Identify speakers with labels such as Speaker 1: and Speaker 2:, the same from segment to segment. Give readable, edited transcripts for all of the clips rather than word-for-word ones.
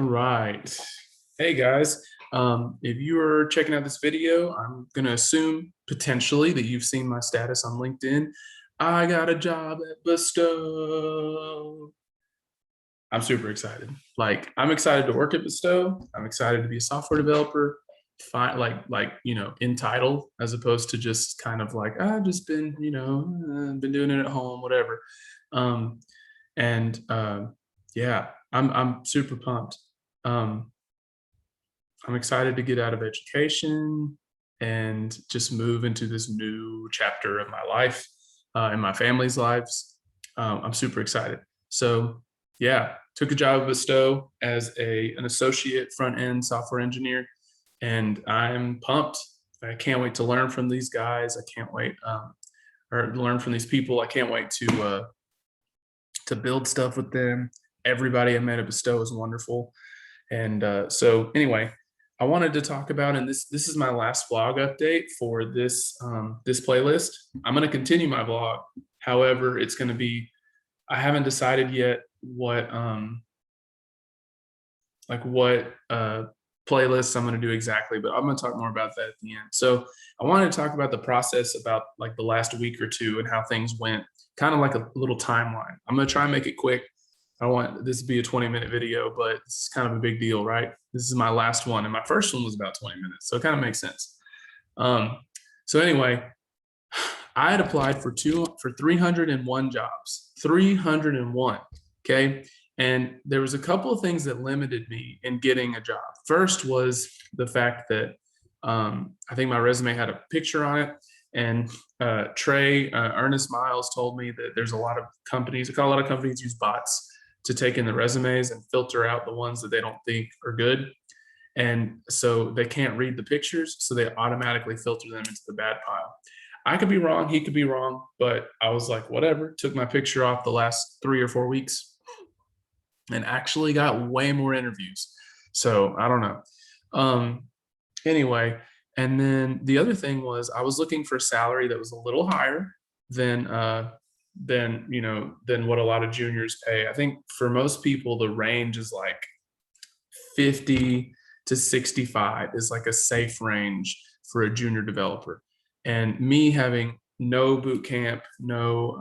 Speaker 1: All right. Hey guys, if you are checking out this video, I'm going to assume potentially that you've seen my status on LinkedIn. I got a job at Bestow. I'm super excited. I'm excited to work at Bestow. I'm excited to be a software developer. In title, as opposed to just kind of like I've just been, been doing it at home, whatever. Um, and Yeah, I'm super pumped. Um, I'm excited to get out of education and just move into this new chapter of my life and my family's lives. I'm super excited. So, yeah, took a job at Bestow as an associate front end software engineer, and I'm pumped. I can't wait to learn from these guys. I can't wait or learn from these people. I can't wait to build stuff with them. Everybody I met at Bestow is wonderful. And so anyway, I wanted to talk about, and this is my last vlog update for this playlist. I'm going to continue my vlog. However, it's going to be, I haven't decided yet what playlists I'm going to do exactly, but I'm going to talk more about that at the end. So I wanted to talk about the process about like the last week or two and how things went, kind of like a little timeline. I'm going to try and make it quick. I don't want this to be a 20-minute video, but this is kind of a big deal, right? This is my last one, and my first one was about 20 minutes, so it kind of makes sense. So anyway, I had applied for 301 jobs, 301. Okay, and there was a couple of things that limited me in getting a job. First was the fact that I think my resume had a picture on it, and Ernest Miles told me that there's a lot of companies use bots to take in the resumes and filter out the ones that they don't think are good. And so they can't read the pictures, so they automatically filter them into the bad pile. I could be wrong, he could be wrong, but I was like, whatever, took my picture off the last 3 or 4 weeks and actually got way more interviews. So I don't know. Anyway, and then the other thing was I was looking for a salary that was a little higher than than what a lot of juniors pay. I think for most people the range is like 50 to 65 is like a safe range for a junior developer. And me having no boot camp, no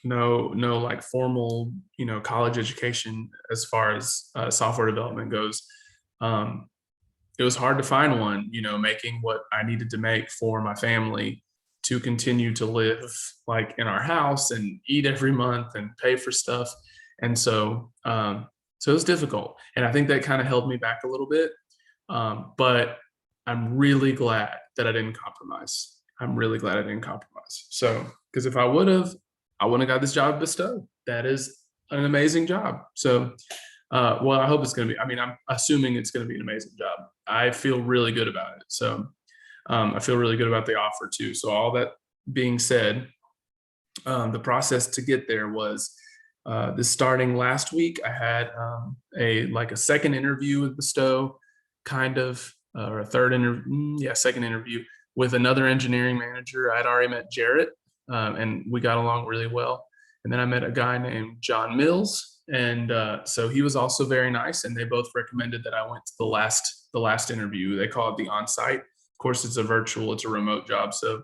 Speaker 1: like formal college education as far as software development goes, it was hard to find one making what I needed to make for my family to continue to live like in our house and eat every month and pay for stuff. And so it was difficult, and I think that kind of held me back a little bit. But I'm really glad that I didn't compromise. I'm really glad I didn't compromise. So, because if I would have, I wouldn't have got this job at Bestow. That is an amazing job. So, well, I hope it's going to be. I mean, I'm assuming it's going to be an amazing job. I feel really good about it. So, I feel really good about the offer too. So, all that being said, the process to get there was this starting last week. I had a second interview with Bestow, kind of, or a third interview, second interview with another engineering manager. I'd already met Jarrett, and we got along really well. And then I met a guy named John Mills, and so he was also very nice. And they both recommended that I went to the last interview. They call it the on-site. Of course, it's a remote job. So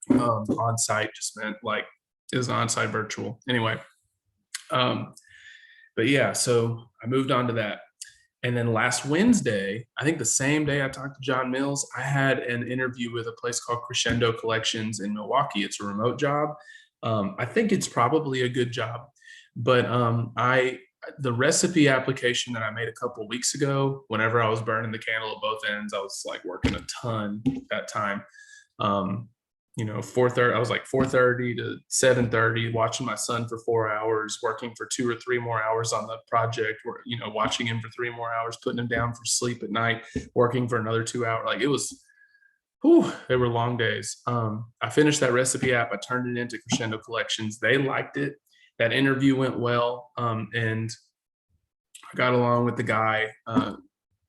Speaker 1: on-site just meant like it was on-site virtual. Anyway, but yeah, so I moved on to that. And then last Wednesday, I think the same day I talked to John Mills, I had an interview with a place called Crescendo Collections in Milwaukee. It's a remote job. I think it's probably a good job, but the recipe application that I made a couple of weeks ago, whenever I was burning the candle at both ends, I was like working a ton that time. 4:30, I was like 4:30 to 7:30, watching my son for 4 hours, working for 2 or 3 more hours on the project, or, watching him for 3 more hours, putting him down for sleep at night, working for another 2 hours. Like it was, they were long days. I finished that recipe app. I turned it into Crescendo Collections. They liked it. That interview went well. And I got along with the guy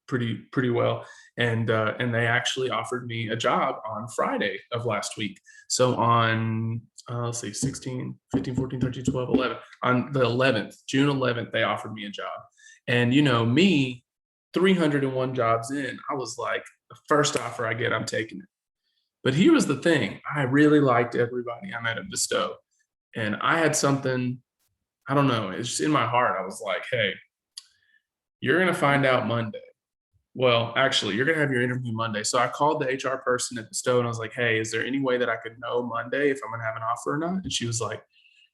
Speaker 1: pretty well, and they actually offered me a job on Friday of last week. So on let's see, 16, 15, 14, 13, 12, 11, On the 11th, June 11th, they offered me a job. And you know, me, 301 jobs in, I was like, the first offer I get, I'm taking it. But here was the thing. I really liked everybody I met at Bestow. And I had something, I don't know, it's just in my heart. I was like, hey, you're going to find out Monday. Well, actually, you're going to have your interview Monday. So I called the HR person at Bestow and I was like, hey, is there any way that I could know Monday if I'm going to have an offer or not? And she was like,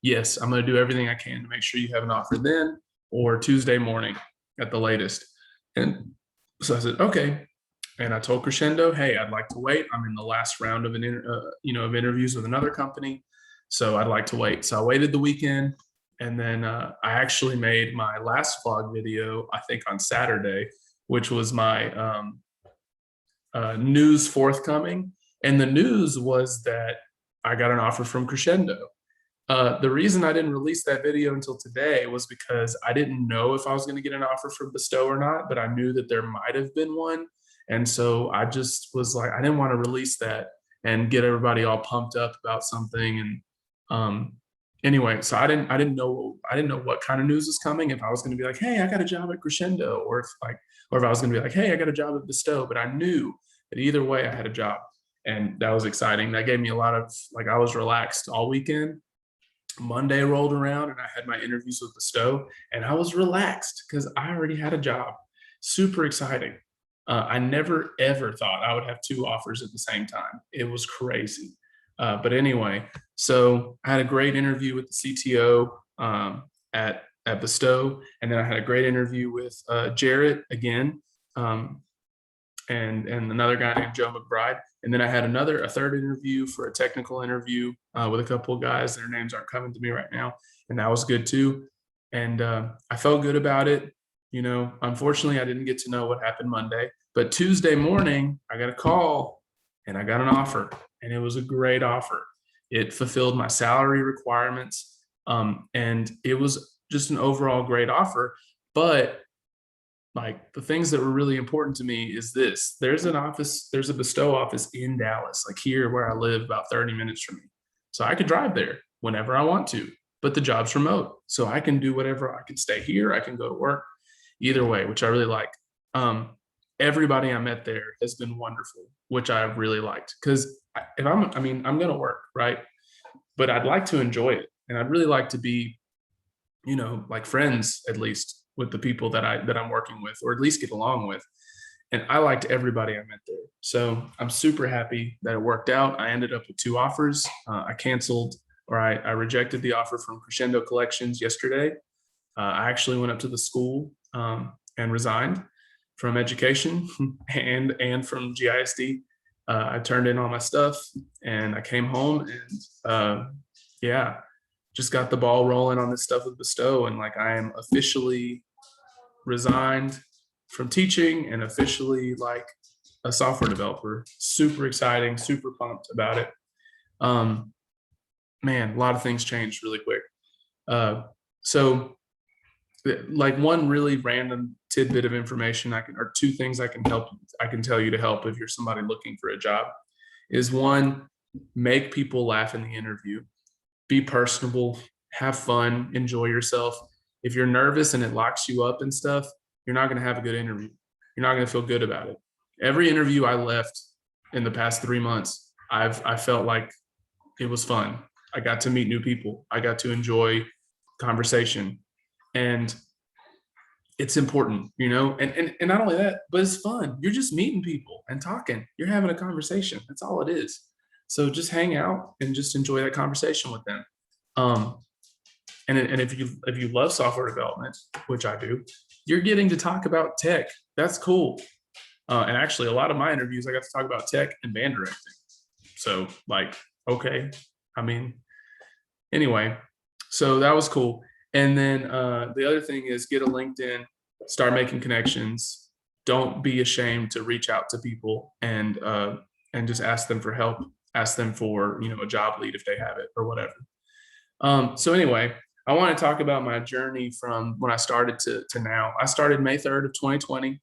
Speaker 1: yes, I'm going to do everything I can to make sure you have an offer then or Tuesday morning at the latest. And so I said, okay. And I told Crescendo, hey, I'd like to wait. I'm in the last round of of interviews with another company. So I'd like to wait. So I waited the weekend. And then I actually made my last vlog video, I think on Saturday, which was my news forthcoming. And the news was that I got an offer from Crescendo. The reason I didn't release that video until today was because I didn't know if I was going to get an offer from Bestow or not, but I knew that there might have been one. And so I just was like, I didn't want to release that and get everybody all pumped up about something. And anyway, so I didn't know what kind of news was coming. If I was going to be like, hey, I got a job at Crescendo, or if I was going to be like, hey, I got a job at Bestow. But I knew that either way I had a job, and that was exciting. That gave me a lot of, like, I was relaxed all weekend. Monday rolled around and I had my interviews with Bestow and I was relaxed because I already had a job. Super exciting. I never ever thought I would have two offers at the same time. It was crazy. But anyway, so I had a great interview with the CTO at Bestow, and then I had a great interview with Jarrett again, and another guy named Joe McBride. And then I had a third interview for a technical interview with a couple of guys. Their names aren't coming to me right now, and that was good too. And I felt good about it. You know, unfortunately, I didn't get to know what happened Monday, but Tuesday morning, I got a call and I got an offer, and it was a great offer. It fulfilled my salary requirements, and it was just an overall great offer. But like, the things that were really important to me is this: there's a Bestow office in Dallas, like here where I live, about 30 minutes from me. So I could drive there whenever I want to, but the job's remote. So I can do whatever. I can stay here, I can go to work, either way, which I really like. Everybody I met there has been wonderful, which I really liked. Because I'm going to work, right? But I'd like to enjoy it, and I'd really like to be, like, friends at least with the people that I'm working with, or at least get along with. And I liked everybody I met there. So I'm super happy that it worked out. I ended up with two offers. I rejected the offer from Crescendo Collections yesterday. I actually went up to the school and resigned from education and from GISD. I turned in all my stuff and I came home and yeah, just got the ball rolling on this stuff with Bestow. And like, I am officially resigned from teaching and officially like a software developer. Super exciting, super pumped about it. Man, a lot of things changed really quick. So like, one really random tidbit of information or two things I can tell you to help if you're somebody looking for a job is: one, make people laugh in the interview. Be personable, have fun, enjoy yourself. If you're nervous and it locks you up and stuff, you're not going to have a good interview. You're not going to feel good about it. Every interview I left in the past 3 months, I felt like it was fun. I got to meet new people. I got to enjoy conversation. And it's important, and not only that, but it's fun. You're just meeting people and talking. You're having a conversation. That's all it is. So just hang out and just enjoy that conversation with them. And if you love software development, which I do, you're getting to talk about tech. That's cool. And actually, a lot of my interviews, I got to talk about tech and band directing. So like, okay, anyway, so that was cool. And then the other thing is, get a LinkedIn, start making connections. Don't be ashamed to reach out to people and just ask them for help. Ask them for, a job lead if they have it or whatever. So anyway, I want to talk about my journey from when I started to now. I started May 3rd of 2020.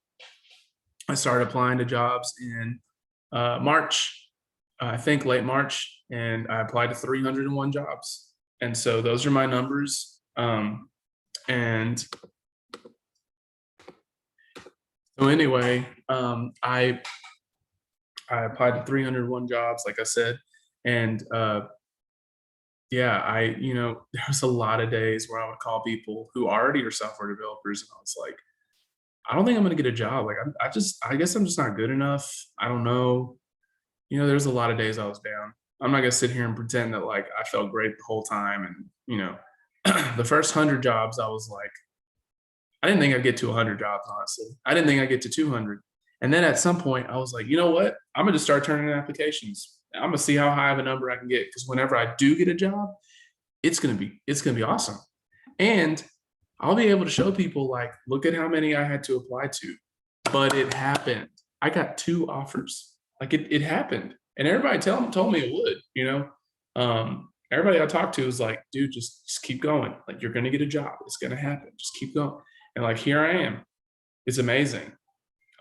Speaker 1: I started applying to jobs in March, I think late March, and I applied to 301 jobs. And so those are my numbers. And so anyway, I applied to 301 jobs, like I said, and yeah, there was a lot of days where I would call people who already are software developers, and I was like, I don't think I'm gonna get a job. Like, I guess I'm just not good enough. I don't know. There's a lot of days I was down. I'm not gonna sit here and pretend that like I felt great the whole time. And the first 100 jobs, I was like, I didn't think I'd get to 100 jobs. Honestly, I didn't think I'd get to 200. And then at some point, I was like, you know what? I'm gonna just start turning in applications. I'm gonna see how high of a number I can get, because whenever I do get a job, it's gonna be awesome. And I'll be able to show people like, look at how many I had to apply to. But it happened. I got 2 offers. Like it happened. And everybody told me it would. Everybody I talked to was like, dude, just keep going. Like, you're gonna get a job. It's gonna happen. Just keep going. And like, here I am. It's amazing.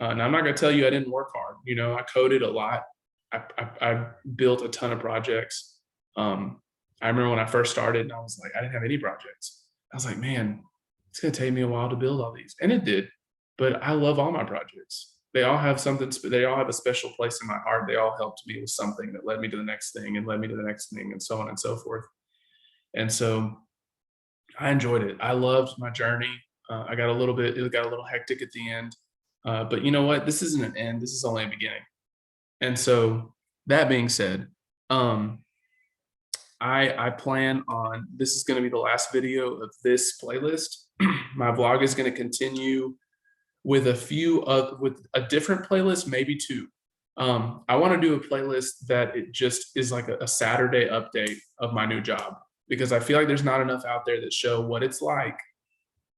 Speaker 1: And I'm not gonna tell you I didn't work hard. I coded a lot. I built a ton of projects. I remember when I first started, and I was like, I didn't have any projects. I was like, man, it's gonna take me a while to build all these, and it did. But I love all my projects. They all have something. They all have a special place in my heart. They all helped me with something that led me to the next thing, and led me to the next thing, and so on and so forth. And so I enjoyed it. I loved my journey. It got a little hectic at the end. But you know what? This isn't an end. This is only a beginning. And so that being said, um, I plan on, this is going to be the last video of this playlist. My vlog is going to continue with with a different playlist, maybe 2. I want to do a playlist that it just is like a Saturday update of my new job, because I feel like there's not enough out there that show what it's like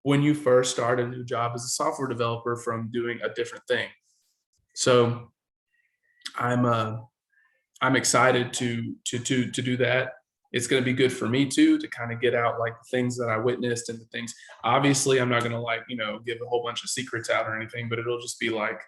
Speaker 1: when you first start a new job as a software developer from doing a different thing. So I'm excited to do that. It's going to be good for me too, to kind of get out like the things that I witnessed and the things. Obviously, I'm not going to like give a whole bunch of secrets out or anything, but it'll just be like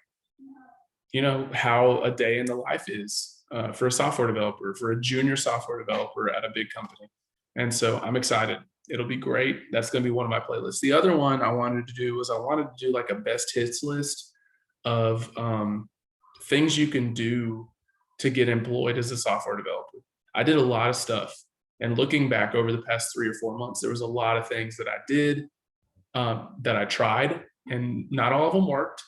Speaker 1: how a day in the life is for a software developer, for a junior software developer at a big company. And so I'm excited. It'll be great. That's going to be one of my playlists. The other one I wanted to do was, I wanted to do like a best hits list of things you can do to get employed as a software developer. I did a lot of stuff. And looking back over the past 3 or 4 months, there was a lot of things that I did, that I tried, and not all of them worked,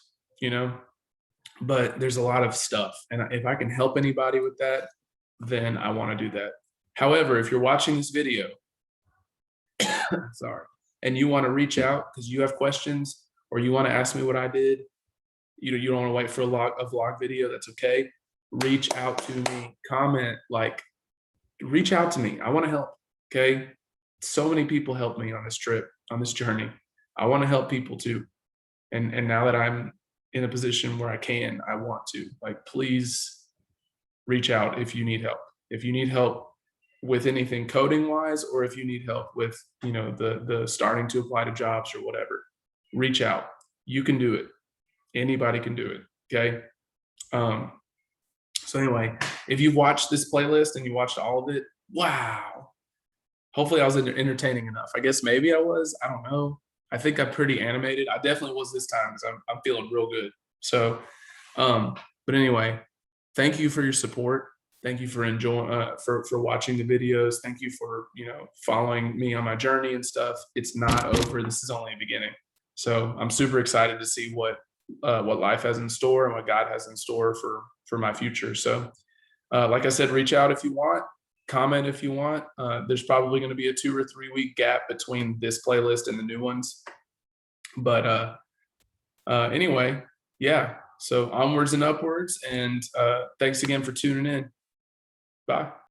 Speaker 1: but there's a lot of stuff. And if I can help anybody with that, then I want to do that. However, if you're watching this video, sorry, and you want to reach out because you have questions, or you want to ask me what I did, you don't want to wait for a vlog video, that's okay. Reach out to me, comment, like, reach out to me. I want to help. Okay. So many people helped me on this trip, on this journey. I want to help people too. And now that I'm in a position where I want to, like, please reach out if you need help. If you need help with anything coding wise, or if you need help with, the starting to apply to jobs or whatever, reach out. You can do it. Anybody can do it. Okay. So anyway, if you've watched this playlist and you watched all of it, wow. Hopefully I was entertaining enough. I guess maybe I was. I don't know. I think I'm pretty animated. I definitely was this time, because I'm feeling real good. So, but anyway, thank you for your support. Thank you for enjoying, for watching the videos. Thank you for following me on my journey and stuff. It's not over. This is only a beginning. So I'm super excited to see what life has in store and what God has in store for my future. So, like I said, reach out if you want, comment if you want. There's probably going to be a 2 or 3 week gap between this playlist and the new ones. But anyway, yeah. So onwards and upwards. And thanks again for tuning in. Bye.